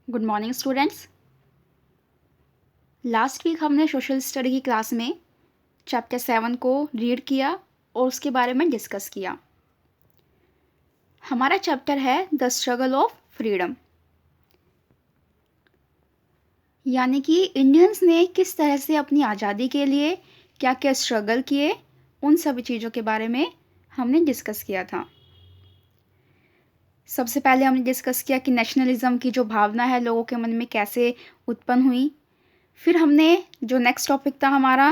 Good morning students. Last week हमने social study की class में चैप्टर 7 को रीड किया और उसके बारे में डिस्कस किया। हमारा चैप्टर है द स्ट्रगल ऑफ फ्रीडम, यानी कि इंडियंस ने किस तरह से अपनी आज़ादी के लिए क्या क्या स्ट्रगल किए, उन सभी चीज़ों के बारे में हमने डिस्कस किया था। सबसे पहले हमने डिस्कस किया कि नेशनलिज्म की जो भावना है लोगों के मन में कैसे उत्पन्न हुई। फिर हमने जो नेक्स्ट टॉपिक था हमारा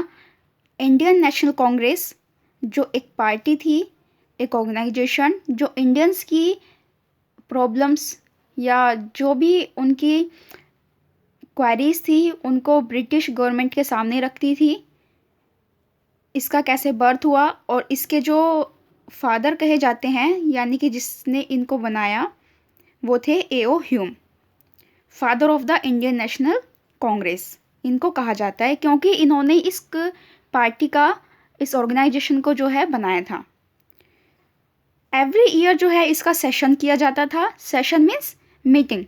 इंडियन नेशनल कांग्रेस, जो एक पार्टी थी, एक ऑर्गेनाइजेशन जो इंडियंस की प्रॉब्लम्स या जो भी उनकी क्वेरीज थी उनको ब्रिटिश गवर्नमेंट के सामने रखती थी। इसका कैसे बर्थ हुआ और इसके जो फादर कहे जाते हैं, यानी कि जिसने इनको बनाया, वो थे A.O. Hume, father of the Indian National Congress. इनको कहा जाता है क्योंकि इन्होंने इस पार्टी का, इस ऑर्गेनाइजेशन को जो है बनाया था। एवरी ईयर जो है इसका सेशन किया जाता था। Session means meeting.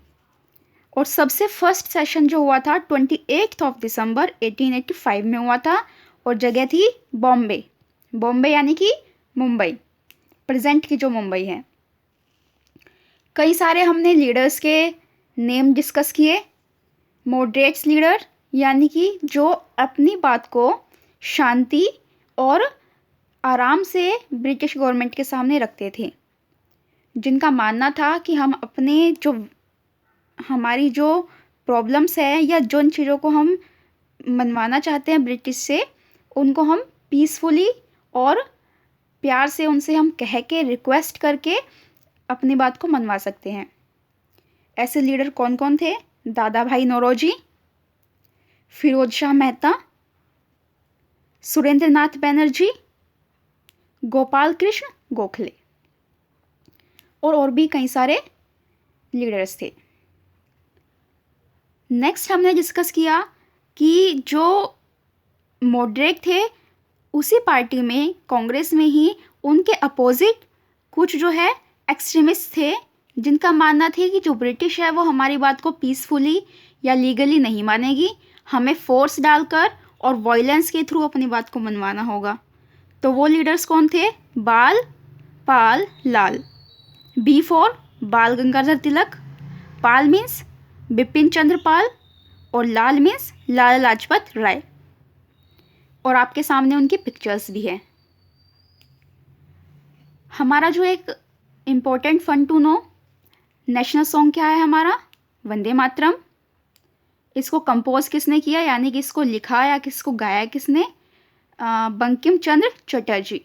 और सबसे फर्स्ट सेशन जो हुआ था 28 दिसंबर 1885 में हुआ था और जगह थी बॉम्बे। बॉम्बे यानी कि मुंबई, प्रेजेंट की जो मुंबई है। कई सारे हमने लीडर्स के नेम डिस्कस किए। मॉडरेट्स लीडर, यानी कि जो अपनी बात को शांति और आराम से ब्रिटिश गवर्नमेंट के सामने रखते थे, जिनका मानना था कि हम अपने जो हमारी जो प्रॉब्लम्स है या जिन चीज़ों को हम मनवाना चाहते हैं ब्रिटिश से, उनको हम पीसफुली और प्यार से उनसे हम कह के रिक्वेस्ट करके अपनी बात को मनवा सकते हैं। ऐसे लीडर कौन कौन थे? दादा भाई नौरोजी, फिरोज शाह मेहता, सुरेंद्र नाथ बनर्जी, गोपाल कृष्ण गोखले और भी कई सारे लीडर्स थे। नेक्स्ट हमने डिस्कस किया कि जो मॉडरेट थे उसी पार्टी में, कांग्रेस में ही, उनके अपोजिट कुछ जो है एक्सट्रीमिस्ट थे, जिनका मानना था कि जो ब्रिटिश है वो हमारी बात को पीसफुली या लीगली नहीं मानेगी, हमें फोर्स डालकर और वॉयलेंस के थ्रू अपनी बात को मनवाना होगा। तो वो लीडर्स कौन थे? बाल, पाल, लाल। बी फॉर बाल गंगाधर तिलक। पाल मीन्स बिपिन चंद्र पाल और लाल मीन्स लाला लाजपत राय। और आपके सामने उनकी पिक्चर्स भी है। हमारा जो एक important fun to know national song क्या है हमारा? वंदे मातरम। इसको कंपोज किसने किया, यानी कि इसको लिखा या किसको गाया किसने? बंकिम चंद्र चटर्जी।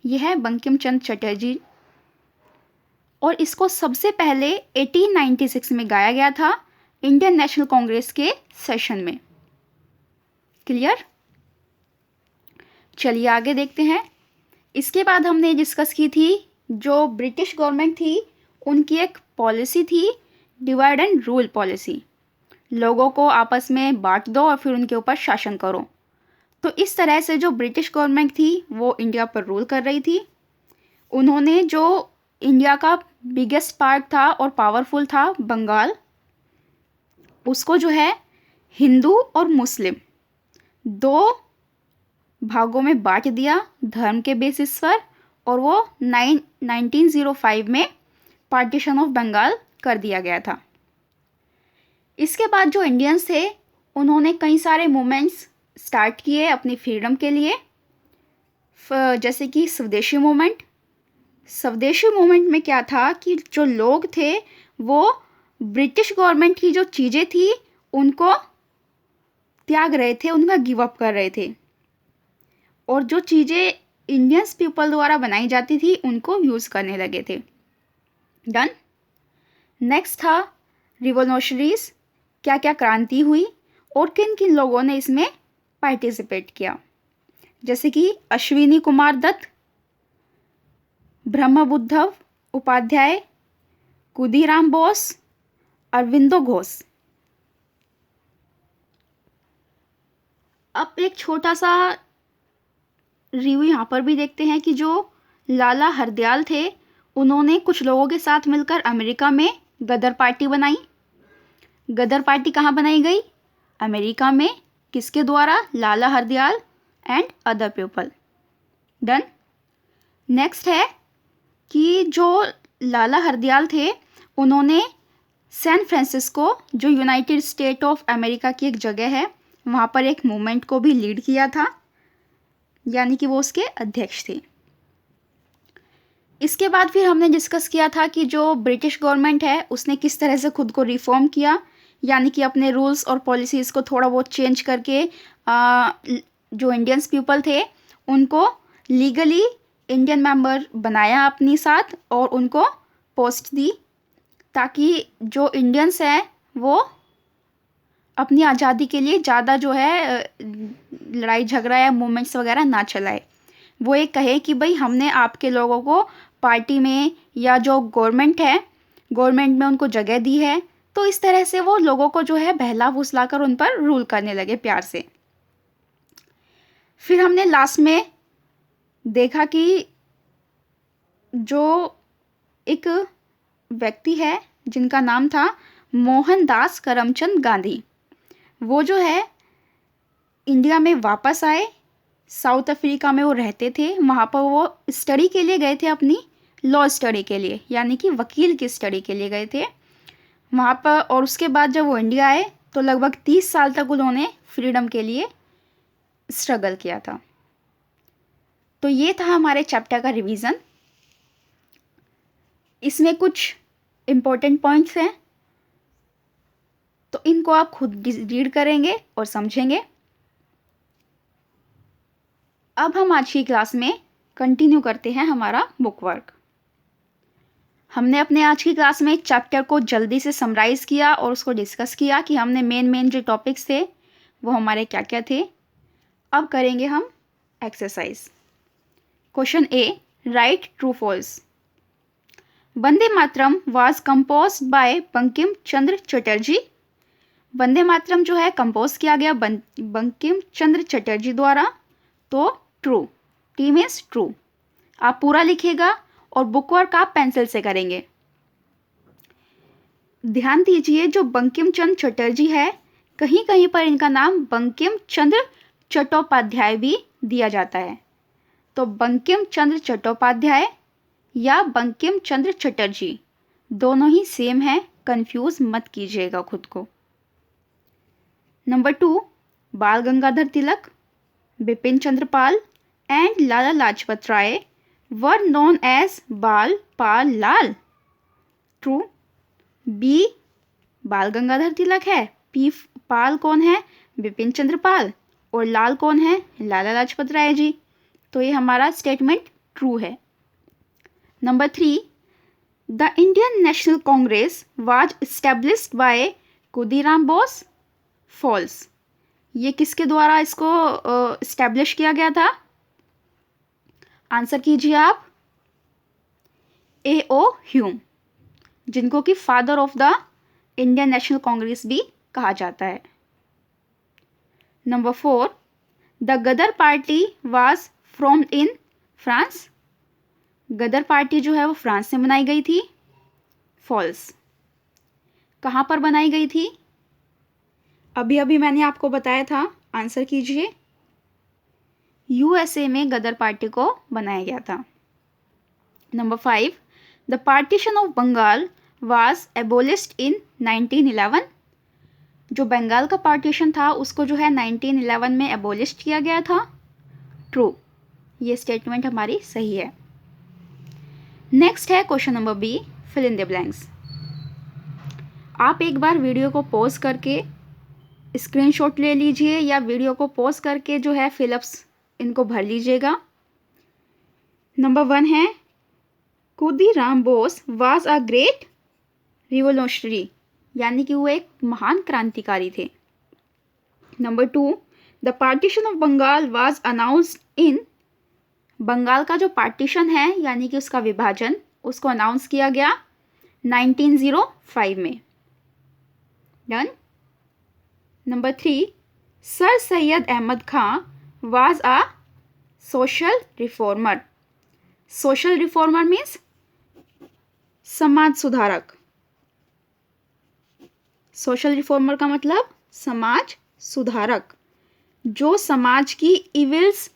यह है बंकिम चंद्र चटर्जी। और इसको सबसे पहले 1896 में गाया गया था इंडियन नेशनल कांग्रेस के सेशन में। क्लियर? चलिए आगे देखते हैं। इसके बाद हमने डिस्कस की थी जो ब्रिटिश गवर्नमेंट थी उनकी एक पॉलिसी थी, डिवाइड एंड रूल पॉलिसी। लोगों को आपस में बांट दो और फिर उनके ऊपर शासन करो। तो इस तरह से जो ब्रिटिश गवर्नमेंट थी वो इंडिया पर रूल कर रही थी। उन्होंने जो इंडिया का बिगेस्ट पार्ट था और पावरफुल था बंगाल, उसको जो है हिंदू और मुस्लिम दो भागों में बांट दिया धर्म के बेसिस पर, और वो 1905 में पार्टीशन ऑफ बंगाल कर दिया गया था। इसके बाद जो इंडियंस थे उन्होंने कई सारे मूवमेंट्स स्टार्ट किए अपनी फ्रीडम के लिए, जैसे कि स्वदेशी मूवमेंट। स्वदेशी मूवमेंट में क्या था कि जो लोग थे वो ब्रिटिश गवर्नमेंट की जो चीज़ें थी उनको त्याग रहे थे, उनका गिव अप कर रहे थे, और जो चीज़ें इंडियंस पीपल द्वारा बनाई जाती थी उनको यूज़ करने लगे थे। डन। नेक्स्ट था रिवोल्यूशनरीज। क्या क्या क्रांति हुई और किन किन लोगों ने इसमें पार्टिसिपेट किया, जैसे कि अश्विनी कुमार दत्त, ब्रह्मबुद्धव उपाध्याय, खुदीराम बोस, अरविंदो घोष। अब एक छोटा सा रिव्यू यहाँ पर भी देखते हैं कि जो लाला हरदयाल थे उन्होंने कुछ लोगों के साथ मिलकर अमेरिका में गदर पार्टी बनाई। गदर पार्टी कहाँ बनाई गई? अमेरिका में। किसके द्वारा? Lala Hardayal and other people. Done. Next है कि जो लाला हरदयाल थे उन्होंने सैन फ्रांसिस्को, जो यूनाइटेड स्टेट ऑफ अमेरिका की एक जगह है, वहाँ पर एक मूवमेंट को भी लीड किया था, यानी कि वो उसके अध्यक्ष थे। इसके बाद फिर हमने डिस्कस किया था कि जो ब्रिटिश गवर्नमेंट है उसने किस तरह से खुद को रिफॉर्म किया, यानी कि अपने रूल्स और पॉलिसीज़ को थोड़ा बहुत चेंज करके जो इंडियंस पीपल थे उनको लीगली इंडियन मेंबर बनाया अपनी साथ और उनको पोस्ट दी, ताकि जो इंडियंस हैं वो अपनी आज़ादी के लिए ज़्यादा जो है लड़ाई झगड़ा या मूवमेंट्स वगैरह ना चलाए। वो ये कहे कि भाई हमने आपके लोगों को पार्टी में या जो गवर्नमेंट है, गवर्नमेंट में उनको जगह दी है। तो इस तरह से वो लोगों को जो है बहला फुसला कर उन पर रूल करने लगे प्यार से। फिर हमने लास्ट में देखा कि जो एक व्यक्ति है जिनका नाम था मोहनदास करमचंद गांधी, वो जो है इंडिया में वापस आए। साउथ अफ्रीका में वो रहते थे, वहाँ पर वो स्टडी के लिए गए थे, अपनी लॉ स्टडी के लिए, यानी कि वकील की स्टडी के लिए गए थे वहाँ पर। और उसके बाद जब वो इंडिया आए तो लगभग 30 साल तक उन्होंने फ्रीडम के लिए स्ट्रगल किया था। तो ये था हमारे चैप्टर का रिवीजन। इसमें कुछ इम्पोर्टेंट पॉइंट्स हैं, तो इनको आप खुद रीड करेंगे और समझेंगे। अब हम आज की क्लास में कंटिन्यू करते हैं हमारा बुक वर्क। हमने अपने आज की क्लास में चैप्टर को जल्दी से समराइज़ किया और उसको डिस्कस किया कि हमने मेन जो टॉपिक्स थे वो हमारे क्या क्या थे। अब करेंगे हम exercise. Question A, write true false. Vande Mataram was composed by Bankim Chandra Chatterjee. Vande Mataram जो है कंपोज किया गया बंकिम चंद्र चटर्जी द्वारा। तो ट्रू, टी मीन्स ट्रू। आप पूरा लिखिएगा और बुक वर्क आप पेंसिल से करेंगे। ध्यान दीजिए, जो बंकिम चंद्र चटर्जी है, कहीं कहीं पर इनका नाम बंकिम चंद्र चट्टोपाध्याय भी दिया जाता है। तो बंकिम चंद्र चट्टोपाध्याय या बंकिम चंद्र चटर्जी दोनों ही सेम है, कंफ्यूज मत कीजिएगा खुद को। Number 2, Bal Gangadhar Tilak, Bipin Chandra Pal and Lala Lajpat Rai were known as Bal Pal Lal. True. B, बाल गंगाधर तिलक है, पी पाल कौन है? बिपिन चंद्र पाल, और लाल कौन है? लाला लाजपत राय जी। तो ये हमारा स्टेटमेंट ट्रू है। Number 3, the Indian National Congress was established by Khudiram Bose. False. ये किसके द्वारा इसको एस्टेब्लिश किया गया था? आंसर कीजिए आप। A.O. ह्यूम, जिनको कि father of the Indian National Congress भी कहा जाता है। Number 4, the Ghadar party was from in France. Ghadar party जो है वो फ्रांस में बनाई गई थी। फॉल्स। कहाँ पर बनाई गई थी? अभी अभी मैंने आपको बताया था। आंसर कीजिए। USA में गदर पार्टी को बनाया गया था। Number 5, the partition of Bengal was abolished in 1911। जो बंगाल का पार्टीशन था उसको जो है 1911 में एबोलिश्ड किया गया था। ट्रू। ये स्टेटमेंट हमारी सही है। नेक्स्ट है question number B, fill in the blanks. आप एक बार वीडियो को पॉज करके स्क्रीनशॉट ले लीजिए या वीडियो को पॉज करके जो है फिलअप्स इनको भर लीजिएगा। नंबर 1 है, Khudiram Bose was a great revolutionary, यानी कि वो एक महान क्रांतिकारी थे। Number 2, the partition of Bengal was announced in. Bengal का जो पार्टीशन है यानी कि उसका विभाजन, उसको अनाउंस किया गया 1905 में। Done. Number 3, Sir Syed Ahmad Khan was a social reformer. Social reformer means समाज सुधारक। सोशल रिफॉर्मर का मतलब समाज सुधारक, जो समाज की इविल्स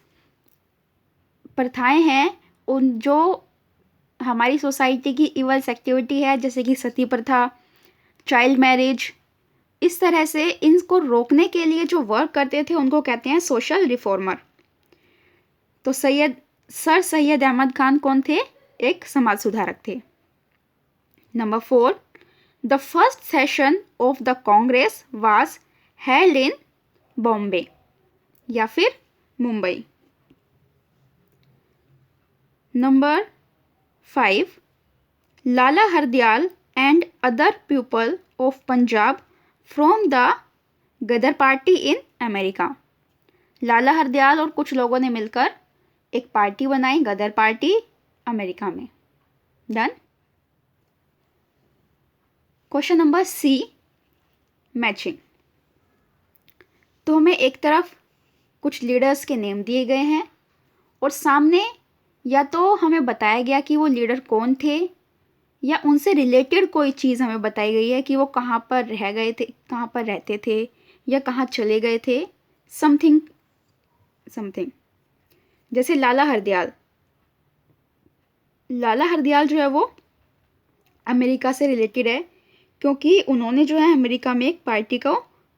प्रथाएं हैं, उन जो हमारी सोसाइटी की इवल्स एक्टिविटी है, जैसे कि सती प्रथा, चाइल्ड मैरिज, इस तरह से इनको रोकने के लिए जो वर्क करते थे उनको कहते हैं सोशल रिफॉर्मर। तो सर सैयद अहमद खान कौन थे? एक समाज सुधारक थे। Number 4, the first session of the Congress was held in Bombay या फिर Mumbai. Number 5, Lala Hardayal and other people of Punjab from the Ghadar party in America. Lala Hardayal और कुछ लोगों ने मिलकर एक पार्टी बनाई, गदर पार्टी, अमेरिका में। Done. Question number C, matching. तो हमें एक तरफ कुछ लीडर्स के नेम दिए गए हैं और सामने या तो हमें बताया गया कि वो लीडर कौन थे या उनसे रिलेटेड कोई चीज़ हमें बताई गई है कि वो कहाँ पर रह गए थे, कहाँ पर रहते थे या कहाँ चले गए थे, समथिंग। जैसे लाला हरदयाल जो है वो अमेरिका से रिलेटेड है, क्योंकि उन्होंने जो है अमेरिका में एक पार्टी को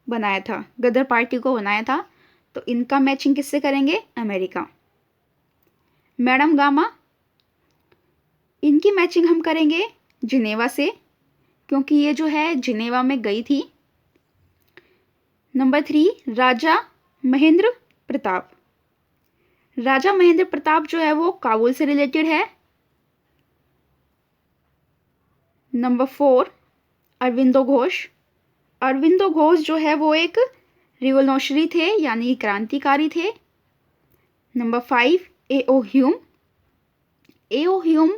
बनाया था, गदर पार्टी को बनाया था। तो इनका मैचिंग किससे करेंगे? अमेरिका। मैडम गामा, इनकी मैचिंग हम करेंगे जिनेवा से, क्योंकि ये जो है जिनेवा में गई थी। नंबर 3, राजा महेंद्र प्रताप। राजा महेंद्र प्रताप जो है वो काबुल से रिलेटेड है। नंबर 4, अरविंदो घोष। अरविंदो घोष जो है वो एक रिवोल्यूशनरी थे, यानी क्रांतिकारी थे। Number 5, A O. Hume. A O. Hume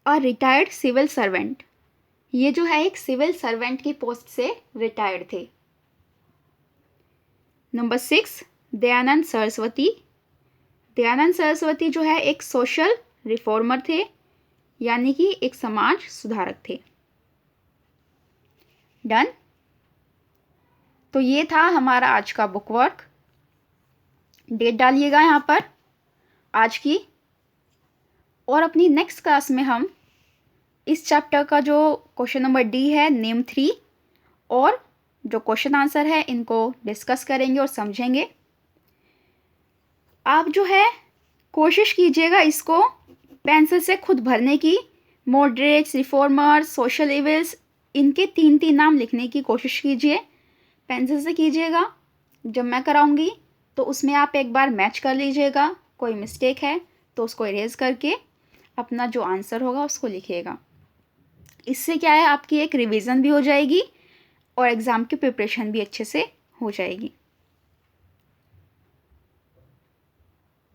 a retired civil servant. ये जो है एक सिविल सर्वेंट की पोस्ट से रिटायर्ड थे। नंबर 6, दयानंद सरस्वती। दयानंद सरस्वती जो है एक सोशल रिफॉर्मर थे, यानी कि एक समाज सुधारक थे। डन। तो ये था हमारा आज का बुक वर्क। डेट डालिएगा यहाँ पर आज की, और अपनी नेक्स्ट क्लास में हम इस चैप्टर का जो क्वेश्चन नंबर डी है, नेम 3, और जो क्वेश्चन आंसर है इनको डिस्कस करेंगे और समझेंगे। आप जो है कोशिश कीजिएगा इसको पेंसिल से खुद भरने की। मॉडरेट्स, रिफॉर्मर्स, सोशल इविल्स, इनके 3 नाम लिखने की कोशिश कीजिए, पेंसिल से कीजिएगा। जब मैं कराऊंगी तो उसमें आप एक बार मैच कर लीजिएगा, कोई मिस्टेक है तो उसको इरेज करके अपना जो आंसर होगा उसको लिखिएगा। इससे क्या है, आपकी एक रिवीजन भी हो जाएगी और एग्ज़ाम की प्रिपरेशन भी अच्छे से हो जाएगी।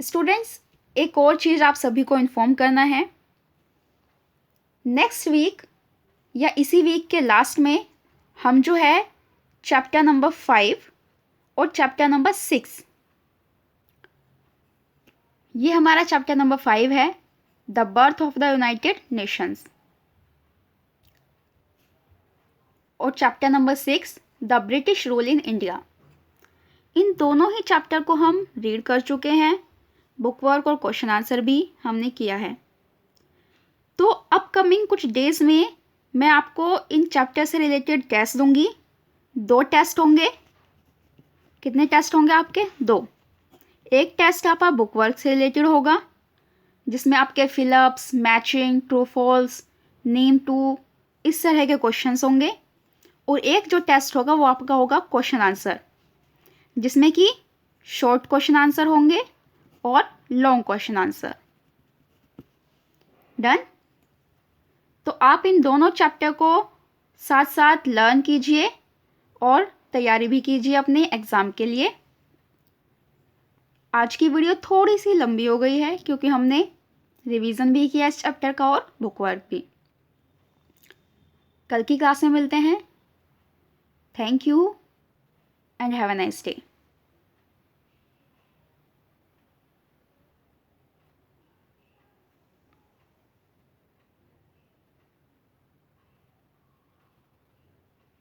स्टूडेंट्स, एक और चीज़ आप सभी को इन्फॉर्म करना है, नेक्स्ट वीक या इसी वीक के लास्ट में हम जो है चैप्टर नंबर 5 और चैप्टर नंबर 6, ये हमारा चैप्टर नंबर 5 है, the birth of the United Nations, और chapter number 6, the British rule in India. इन दोनों ही चैप्टर को हम रीड कर चुके हैं, बुक वर्क और क्वेश्चन आंसर भी हमने किया है। तो अपकमिंग कुछ डेज में मैं आपको इन चैप्टर से रिलेटेड टेस्ट दूंगी। 2 टेस्ट होंगे। कितने टेस्ट होंगे आपके? 2। एक टेस्ट आपका बुक वर्क से रिलेटेड होगा, जिसमें आपके fill ups, matching, true false, name two, इस तरह के क्वेश्चंस होंगे। और एक जो टेस्ट होगा वो आपका होगा क्वेश्चन आंसर, जिसमें कि शॉर्ट क्वेश्चन आंसर होंगे और लॉन्ग क्वेश्चन आंसर। डन। तो आप इन दोनों चैप्टर को साथ साथ लर्न कीजिए और तैयारी भी कीजिए अपने एग्ज़ाम के लिए। आज की वीडियो थोड़ी सी लंबी हो गई है क्योंकि हमने रिवीजन भी किया इस चैप्टर का और बुक वर्क भी। कल की क्लास में मिलते हैं। Thank you and have a nice day.